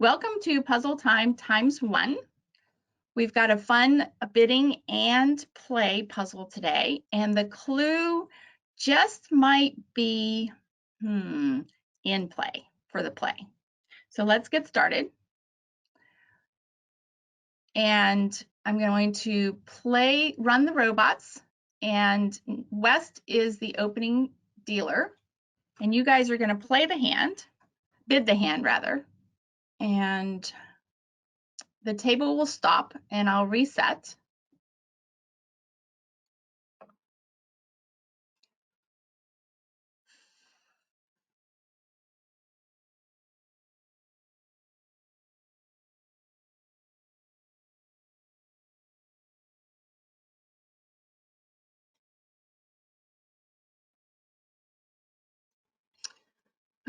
Welcome to Puzzle Time ×1. We've got a fun bidding and play puzzle today, and the clue just might be in play for the play. So let's get started. And I'm going to run the robots, and West is the opening dealer, and you guys are going to play the hand, bid the hand rather, and the table will stop and I'll reset.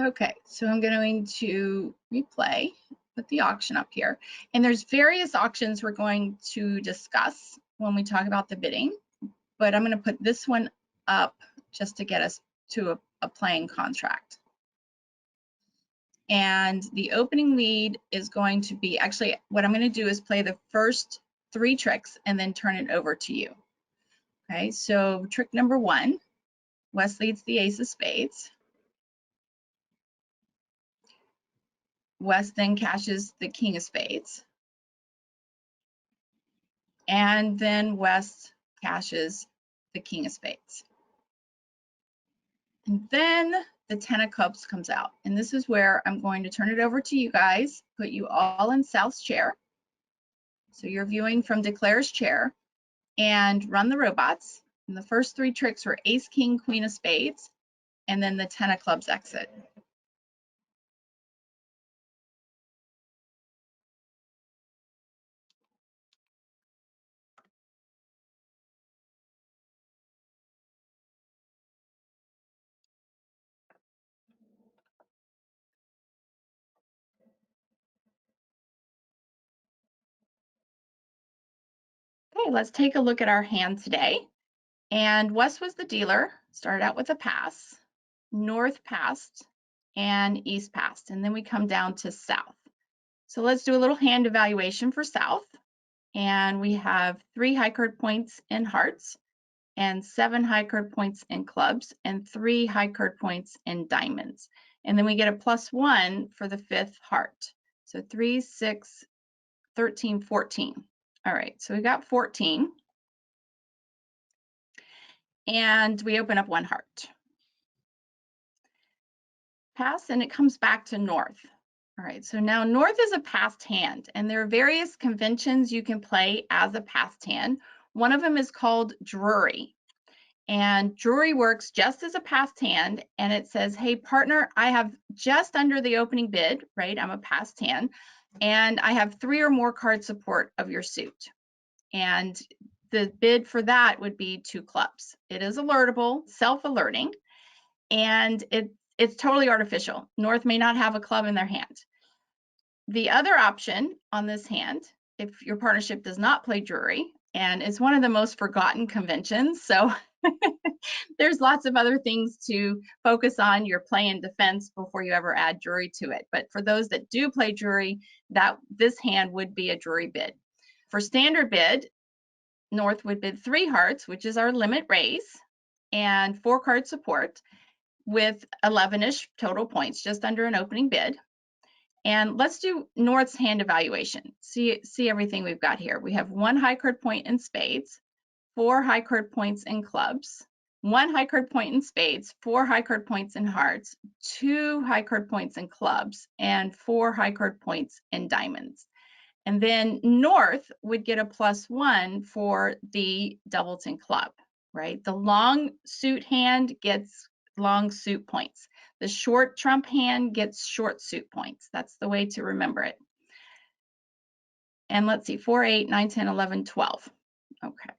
Okay, so I'm going to replay, put the auction up here. And there's various auctions we're going to discuss when we talk about the bidding, but I'm going to put this one up just to get us to a playing contract. And the opening lead is going to be, actually what I'm going to do is play the first 3 tricks and then turn it over to you. Okay, so trick number 1, West leads the ace of spades. West then cashes the king of spades. And then West cashes the king of spades. And then the 10 of clubs comes out. And this is where I'm going to turn it over to you guys, put you all in South's chair. So you're viewing from Declare's chair, and run the robots. And the first 3 tricks were ace, king, queen of spades, and then the 10 of clubs exit. Okay, let's take a look at our hand today. And West was the dealer, started out with a pass, North passed, and East passed. And then we come down to South. So let's do a little hand evaluation for South. And we have 3 high card points in hearts, and 7 high card points in clubs, and 3 high card points in diamonds. And then we get a +1 for the 5th heart. So 3, 6, 13, 14. All right, so we got 14. And we open up 1 heart. Pass, and it comes back to North. All right, so now North is a passed hand, and there are various conventions you can play as a passed hand. One of them is called Drury. And Drury works just as a passed hand, and it says, hey, partner, I have just under the opening bid, right? I'm a passed hand, and I have 3 or more card support of your suit. And the bid for that would be 2 clubs. It is alertable, self-alerting, and it's totally artificial. North may not have a club in their hand. The other option on this hand, if your partnership does not play Drury, and it's one of the most forgotten conventions, so there's lots of other things to focus on your play and defense before you ever add Drury to it. But for those that do play Drury, this hand would be a Drury bid. For standard bid, North would bid 3 hearts, which is our limit raise, and 4 card support with 11-ish total points, just under an opening bid. And let's do North's hand evaluation. See everything we've got here. We have 1 high card point in spades, 4 high card points in clubs, 1 high card point in spades, 4 high card points in hearts, 2 high card points in clubs, and 4 high card points in diamonds. And then North would get a +1 for the doubleton club, right? The long suit hand gets long suit points. The short trump hand gets short suit points. That's the way to remember it. And let's see, 4, 8, 9, 10, 11, 12. Okay.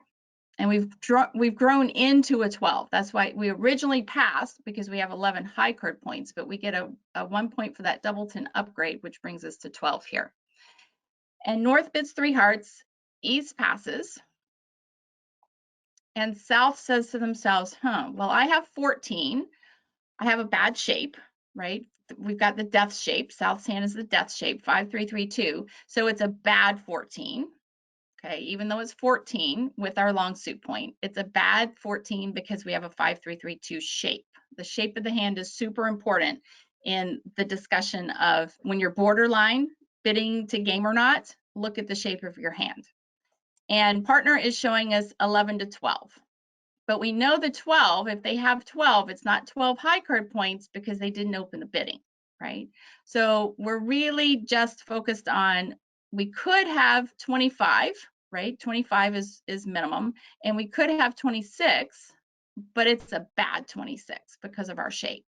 And we've grown into a 12. That's why we originally passed, because we have 11 high card points, but we get a 1 point for that doubleton upgrade, which brings us to 12 here. And North bids 3 hearts, East passes, and South says to themselves, well, I have 14. I have a bad shape, right? we've got the death shape. South's hand is the death shape, 5, 3, 3, 2. So it's a bad 14. Okay, even though it's 14 with our long suit point, it's a bad 14 because we have a 5, 3, 3, 2 shape. The shape of the hand is super important in the discussion of when you're borderline bidding to game or not, look at the shape of your hand. And partner is showing us 11 to 12. But we know the 12, if they have 12, it's not 12 high card points because they didn't open the bidding, right? So we're really just focused on, we could have 25, right? 25 is minimum, and we could have 26, but it's a bad 26 because of our shape.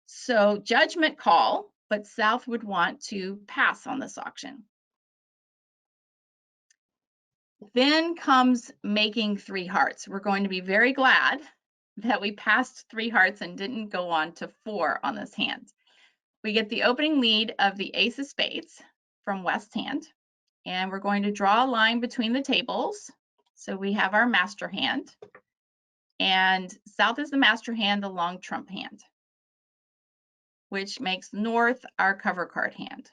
So judgment call, but South would want to pass on this auction. Then comes making 3 hearts. We're going to be very glad that we passed 3 hearts and didn't go on to 4 on this hand. We get the opening lead of the ace of spades from West hand, and we're going to draw a line between the tables. So we have our master hand, and South is the master hand, the long trump hand, which makes North our cover card hand.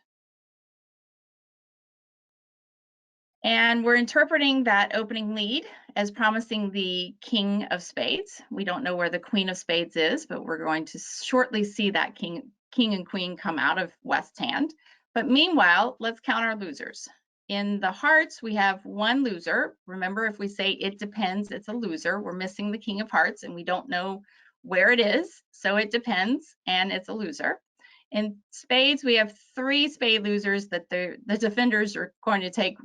And we're interpreting that opening lead as promising the king of spades. We don't know where the queen of spades is, but we're going to shortly see that king and queen come out of West hand. But meanwhile, let's count our losers. In the hearts, we have 1 loser. Remember, if we say it depends, it's a loser. We're missing the king of hearts and we don't know where it is. So it depends and it's a loser. In spades, we have 3 spade losers that the defenders are going to take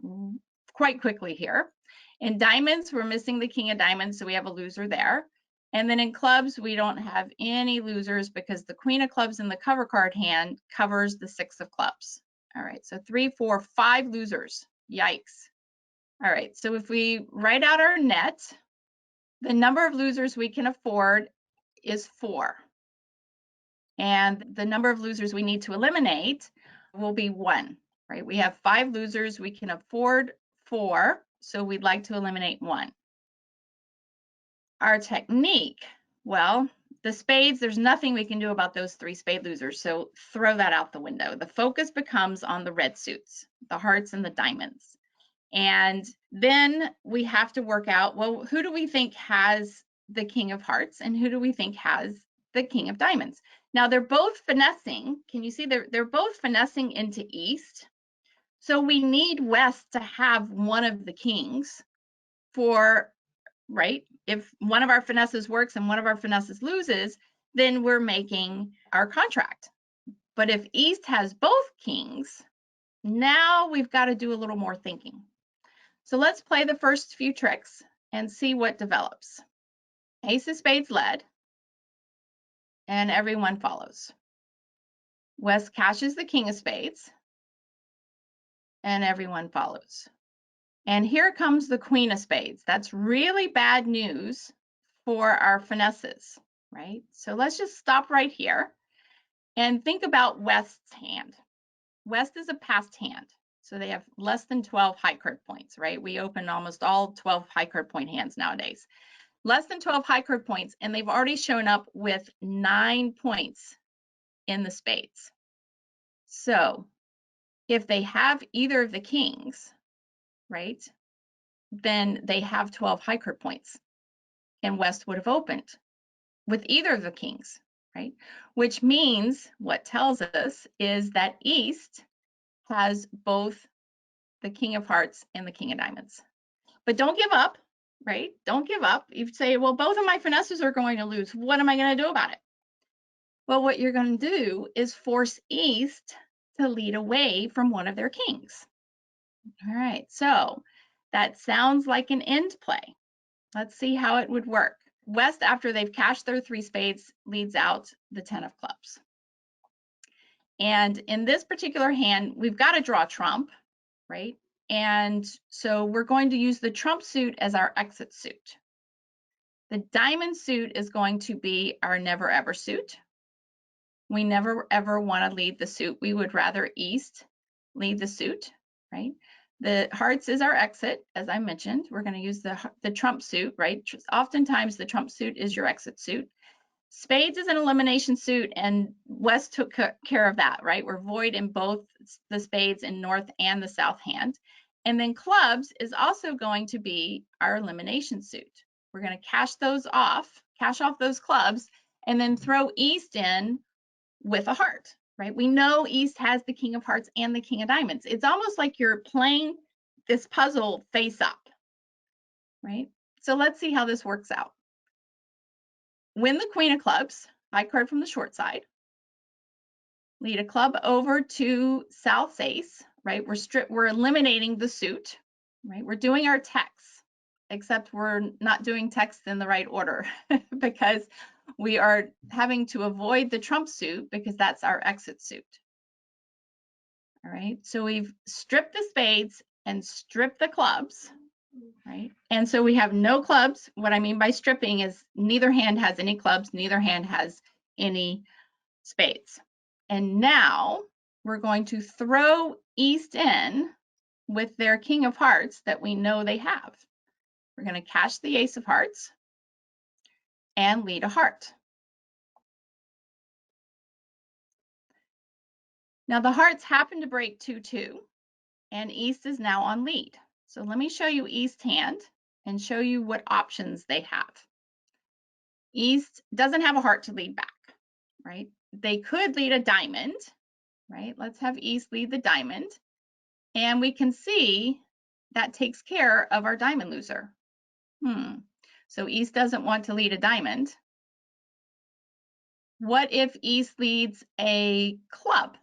quite quickly here. In diamonds, we're missing the king of diamonds, so we have a loser there. And then in clubs, we don't have any losers because the queen of clubs in the cover card hand covers the 6 of clubs. All right, so 3, 4, 5 losers. Yikes. All right, so if we write out our net, the number of losers we can afford is 4. And the number of losers we need to eliminate will be 1, right? We have 5 losers, we can afford 4, so we'd like to eliminate 1. Our technique, well, the spades, there's nothing we can do about those 3 spade losers, so throw that out the window. The focus becomes on the red suits, the hearts and the diamonds. And then we have to work out, well, who do we think has the king of hearts and who do we think has the king of diamonds? Now they're both finessing. Can you see they're both finessing into east? So we need West to have one of the kings for, right? If one of our finesses works and one of our finesses loses, then we're making our contract. But if East has both kings, now we've got to do a little more thinking. So let's play the first few tricks and see what develops. Ace of spades led, and everyone follows. West cashes the king of spades, and everyone follows. And here comes the queen of spades. That's really bad news for our finesses, right? So let's just stop right here and think about West's hand. West is a passed hand, so they have less than 12 high card points, right? We open almost all 12 high card point hands nowadays. Less than 12 high card points, and they've already shown up with 9 points in the spades. So if they have either of the kings, right, then they have 12 high card points, and West would have opened with either of the kings, right? Which means, what tells us is that East has both the king of hearts and the king of diamonds. But don't give up, right? Don't give up. You say, well, both of my finesses are going to lose. What am I going to do about it? Well, what you're going to do is force East to lead away from one of their kings. All right, so that sounds like an end play. Let's see how it would work. West, after they've cashed their 3 spades, leads out the 10 of clubs. And in this particular hand, we've got to draw trump, right? And so we're going to use the trump suit as our exit suit. The diamond suit is going to be our never ever suit. We never ever want to lead the suit. We would rather East lead the suit, right? The hearts is our exit, as I mentioned. We're going to use the trump suit, right? Oftentimes the trump suit is your exit suit. Spades is an elimination suit, and West took care of that, right? We're void in both the spades in North and the South hand. And then clubs is also going to be our elimination suit. We're going to cash off those clubs, and then throw East in with a heart, right? We know East has the King of Hearts and the King of Diamonds. It's almost like you're playing this puzzle face up, right? So let's see how this works out. Win the Queen of Clubs, high card from the short side. Lead a club over to South's ace, right? We're eliminating the suit, right? We're doing our text, except we're not doing text in the right order because we are having to avoid the trump suit because that's our exit suit. All right, so we've stripped the spades and stripped the clubs, right? And so we have no clubs. What I mean by stripping is neither hand has any clubs, neither hand has any spades. And now we're going to throw East in with their King of Hearts that we know they have. We're going to cash the Ace of Hearts and lead a heart. Now the hearts happen to break 2-2, and East is now on lead. So let me show you East hand and show you what options they have. East doesn't have a heart to lead back, right? They could lead a diamond, right? Let's have East lead the diamond. And we can see that takes care of our diamond loser. So East doesn't want to lead a diamond. What if East leads a club?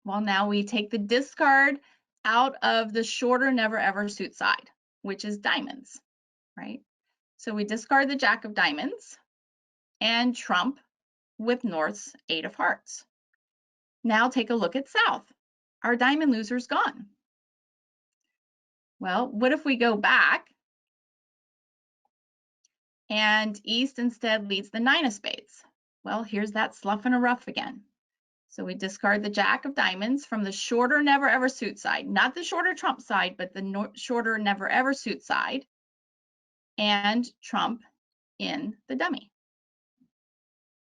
Well, now we take the discard out of the shorter never ever suit side, which is diamonds, right? So we discard the Jack of Diamonds and trump with North's 8 of Hearts. Now take a look at South. Our diamond loser's gone. Well, what if we go back and East instead leads the 9 of Spades? Well, here's that slough and a rough again. So we discard the Jack of Diamonds from the shorter never ever suit side, not the shorter trump side, but the shorter never ever suit side, and trump in the dummy.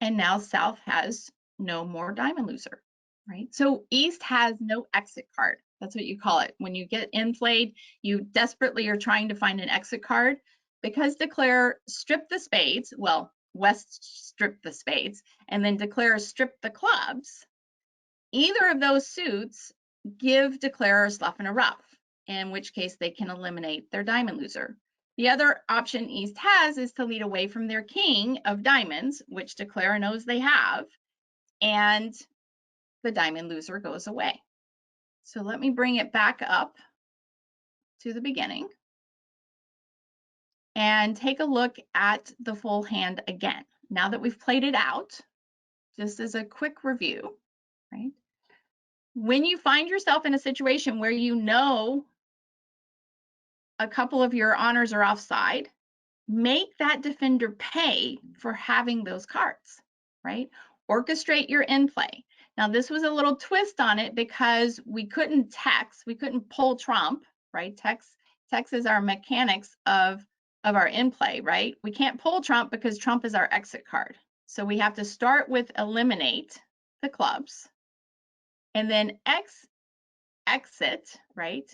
And now South has no more diamond loser, right? So East has no exit card. That's what you call it. When you get in played, you desperately are trying to find an exit card. Because Declare stripped the spades, well, West stripped the spades, and then Declare stripped the clubs, either of those suits give Declare a slough and a rough, in which case they can eliminate their diamond loser. The other option East has is to lead away from their King of Diamonds, which Declare knows they have, and the diamond loser goes away. So let me bring it back up to the beginning and take a look at the full hand again. Now that we've played it out, just as a quick review, right? When you find yourself in a situation where you know a couple of your honors are offside, make that defender pay for having those cards, right? Orchestrate your in play. Now, this was a little twist on it because we couldn't text, we couldn't pull trump, right? Text is our mechanics of our in play, right? We can't pull trump because trump is our exit card. So we have to start with eliminate the clubs and then exit, right,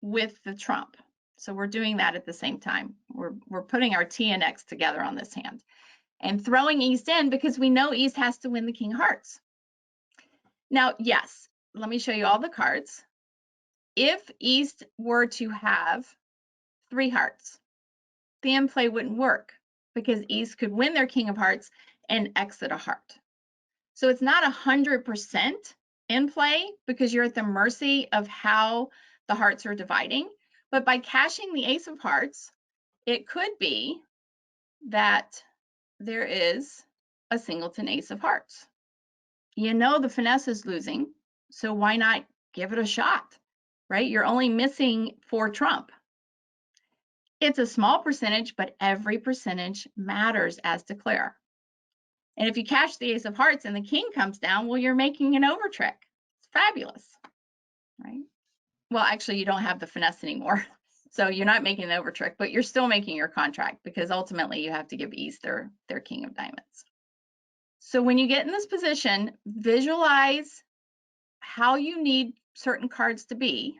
with the trump. So we're doing that at the same time. We're putting our T and X together on this hand and throwing East in because we know East has to win the King of Hearts. Now, yes, let me show you all the cards. If East were to have 3 hearts, the in play wouldn't work because East could win their King of Hearts and exit a heart. So it's not 100% in play because you're at the mercy of how the hearts are dividing. But by cashing the Ace of Hearts, it could be that there is a singleton Ace of Hearts. You know the finesse is losing, so why not give it a shot, right? You're only missing 4 trump. It's a small percentage, but every percentage matters as Declare. And if you cash the Ace of Hearts and the King comes down, well, you're making an over trick. It's fabulous, right? Well, actually, you don't have the finesse anymore. So you're not making an over trick, but you're still making your contract because ultimately you have to give East their King of Diamonds. So when you get in this position, visualize how you need certain cards to be.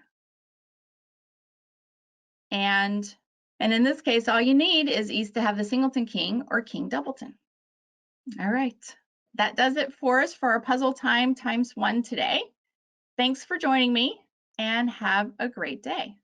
And in this case, all you need is East to have the singleton king or king doubleton. All right. That does it for us for our puzzle time ×1 today. Thanks for joining me and have a great day.